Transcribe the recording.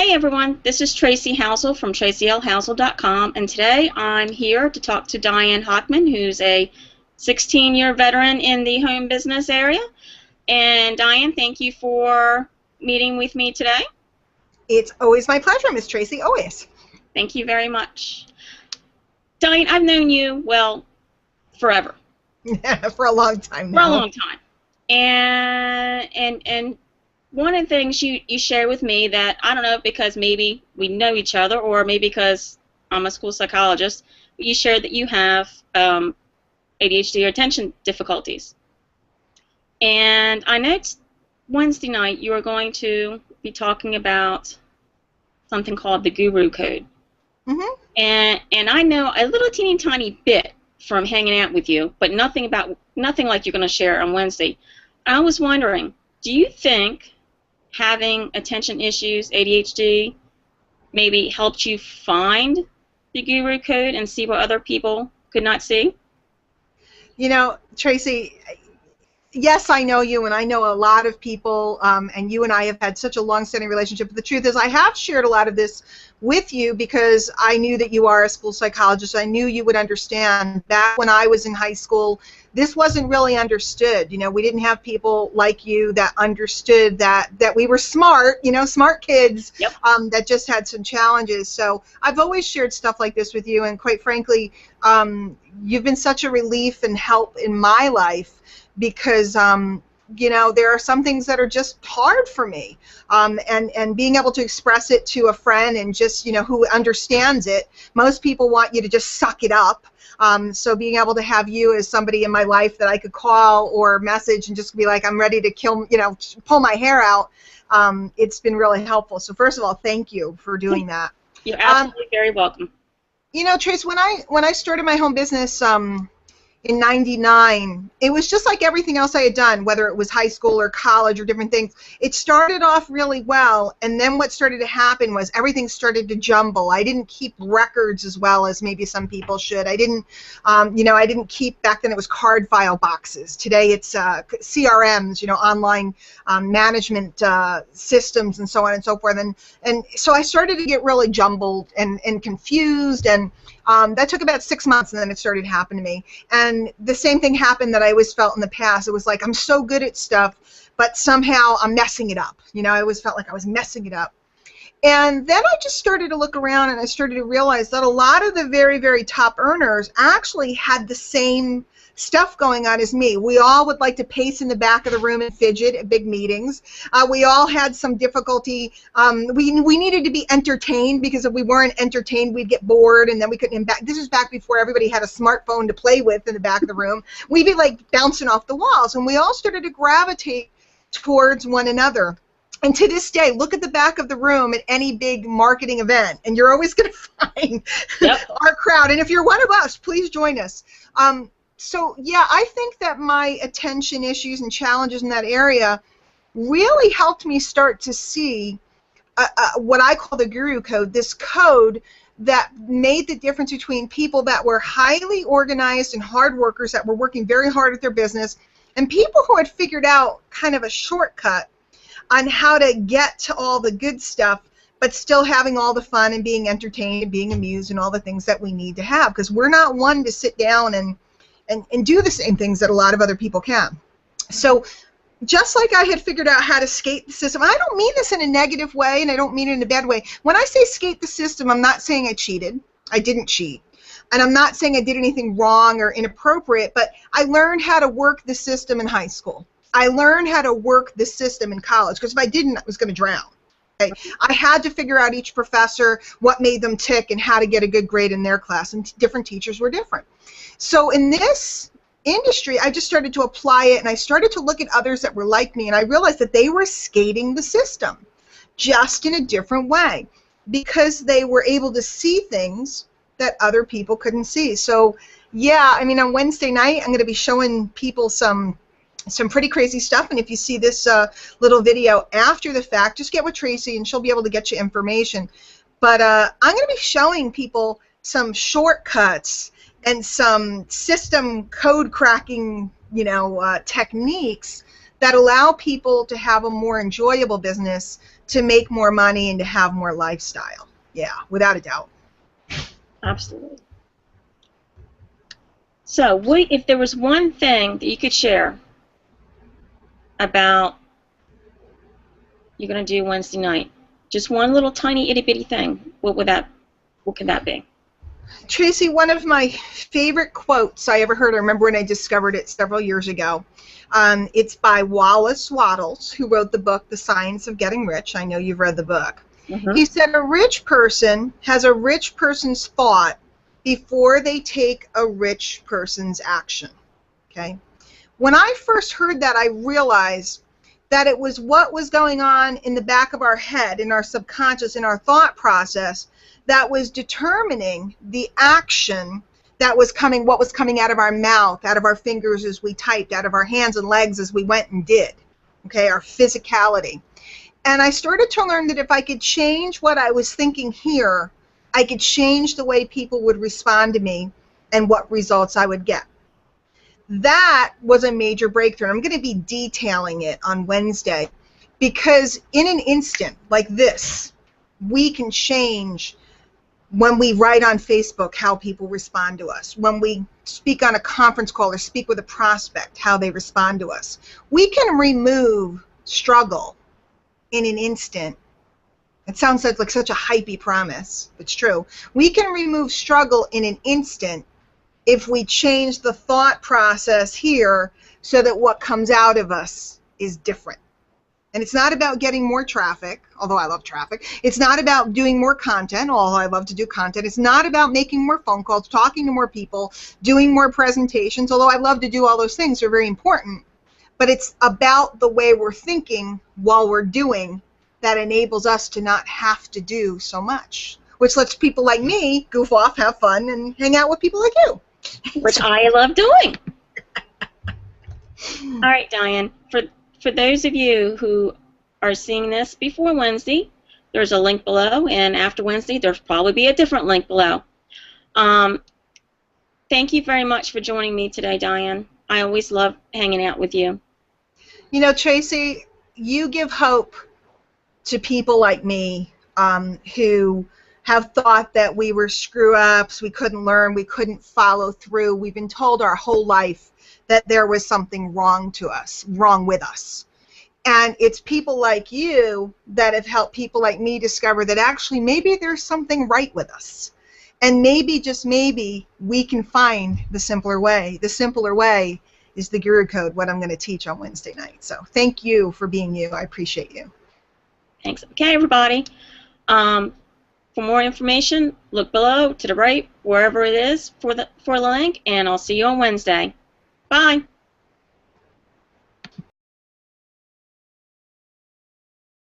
Hey everyone, this is Tracy Housel from tracylhousel.com, and today I'm here to talk to Diane Hochman, who's a 16-year veteran in the home business area. And Diane, thank you for meeting with me today. It's always my pleasure, Miss Tracy, always. Thank you very much. Diane, I've known you, well, forever. For a long time now. For a long time. And one of the things you share with me that, I don't know, because maybe we know each other or maybe because I'm a school psychologist, but you shared that you have ADHD or attention difficulties. And I know Wednesday night you are going to be talking about something called the Guru Code. Mm-hmm. And I know a little teeny tiny bit from hanging out with you, but nothing like you're going to share on Wednesday. I was wondering, do you think having attention issues, ADHD, maybe helped you find the Guru Code and see what other people could not see? You know, Tracy, yes, I know you, and I know a lot of people, and you and I have had such a long-standing relationship. But the truth is, I have shared a lot of this with you because I knew that you are a school psychologist. I knew you would understand. Back when I was in high school, this wasn't really understood. You know, we didn't have people like you that understood that we were smart, you know, smart kids. Yep. That just had some challenges. So I've always shared stuff like this with you, and quite frankly, you've been such a relief and help in my life because you know, there are some things that are just hard for me, and being able to express it to a friend and just, you know, who understands it. Most people want you to just suck it up. So being able to have you as somebody in my life that I could call or message and just be like, I'm ready to kill, you know, pull my hair out, it's been really helpful. So first of all, thank you for doing that. You're absolutely very welcome. You know, Trace, when I started my home business in '99, it was just like everything else I had done, whether it was high school or college or different things. It started off really well, and then what started to happen was everything started to jumble. I didn't keep records as well as maybe some people should. I didn't, you know, I didn't keep, back then it was card file boxes. Today it's CRMs, you know, online management systems and so on and so forth. And so I started to get really jumbled and confused, and that took about 6 months, and then it started happening to me. And the same thing happened that I always felt in the past. It was like, I'm so good at stuff, but somehow I'm messing it up. You know, I always felt like I was messing it up. And then I just started to look around, and I started to realize that a lot of the very, very top earners actually had the same stuff going on as me. We all would like to pace in the back of the room and fidget at big meetings. We all had some difficulty. We needed to be entertained, because if we weren't entertained, we'd get bored, and then we couldn't impact. This is back before everybody had a smartphone to play with in the back of the room. We'd be like bouncing off the walls, and we all started to gravitate towards one another. And to this day, look at the back of the room at any big marketing event, and you're always going to find our crowd. And if you're one of us, please join us. So, yeah, I think that my attention issues and challenges in that area really helped me start to see what I call the Guru Code, this code that made the difference between people that were highly organized and hard workers that were working very hard at their business, and people who had figured out kind of a shortcut on how to get to all the good stuff, but still having all the fun and being entertained and being amused and all the things that we need to have, because we're not one to sit down and do the same things that a lot of other people can. So just like I had figured out how to skate the system, and I don't mean this in a negative way, and I don't mean it in a bad way. When I say skate the system, I'm not saying I cheated. I didn't cheat. And I'm not saying I did anything wrong or inappropriate, but I learned how to work the system in high school. I learned how to work the system in college, because if I didn't, I was going to drown. Okay? I had to figure out each professor, what made them tick, and how to get a good grade in their class, and different teachers were different. So in this industry, I just started to apply it, and I started to look at others that were like me, and I realized that they were skating the system just in a different way, because they were able to see things that other people couldn't see. So yeah, I mean, on Wednesday night, I'm going to be showing people some pretty crazy stuff, and if you see this little video after the fact, just get with Tracy, and she'll be able to get you information. But I'm going to be showing people some shortcuts and some system code cracking, you know, techniques that allow people to have a more enjoyable business, to make more money, and to have more lifestyle. Yeah, without a doubt. Absolutely. So, if there was one thing that you could share about you're going to do Wednesday night, just one little tiny itty bitty thing, what could that be? Tracy, one of my favorite quotes I ever heard, I remember when I discovered it several years ago. It's by Wallace Wattles, who wrote the book, The Science of Getting Rich. I know you've read the book. Mm-hmm. He said, a rich person has a rich person's thought before they take a rich person's action. Okay? When I first heard that, I realized that it was what was going on in the back of our head, in our subconscious, in our thought process, that was determining the action that was coming, what was coming out of our mouth, out of our fingers as we typed, out of our hands and legs as we went and did. Okay, our physicality. And I started to learn that if I could change what I was thinking here, I could change the way people would respond to me and what results I would get. That was a major breakthrough. I'm going to be detailing it on Wednesday, because in an instant like this, we can change when we write on Facebook how people respond to us, when we speak on a conference call or speak with a prospect, how they respond to us. We can remove struggle in an instant. It sounds like such a hypey promise. It's true. We can remove struggle in an instant if we change the thought process here so that what comes out of us is different. And it's not about getting more traffic, although I love traffic. It's not about doing more content, although I love to do content. It's not about making more phone calls, talking to more people, doing more presentations, although I love to do all those things. They're very important. But it's about the way we're thinking while we're doing that enables us to not have to do so much, which lets people like me goof off, have fun, and hang out with people like you. Which I love doing. All right, Diane, for those of you who are seeing this before Wednesday, there's a link below, and after Wednesday, there'll probably be a different link below. Thank you very much for joining me today, Diane. I always love hanging out with you. You know, Tracy, you give hope to people like me who have thought that we were screw-ups, we couldn't learn, we couldn't follow through. We've been told our whole life that there was something wrong with us. And it's people like you that have helped people like me discover that actually maybe there's something right with us. And maybe, just maybe, we can find the simpler way. The simpler way is the Guru Code, what I'm going to teach on Wednesday night. So thank you for being you. I appreciate you. Thanks. Okay, everybody. For more information, look below, to the right, wherever it is for the link, and I'll see you on Wednesday. Bye.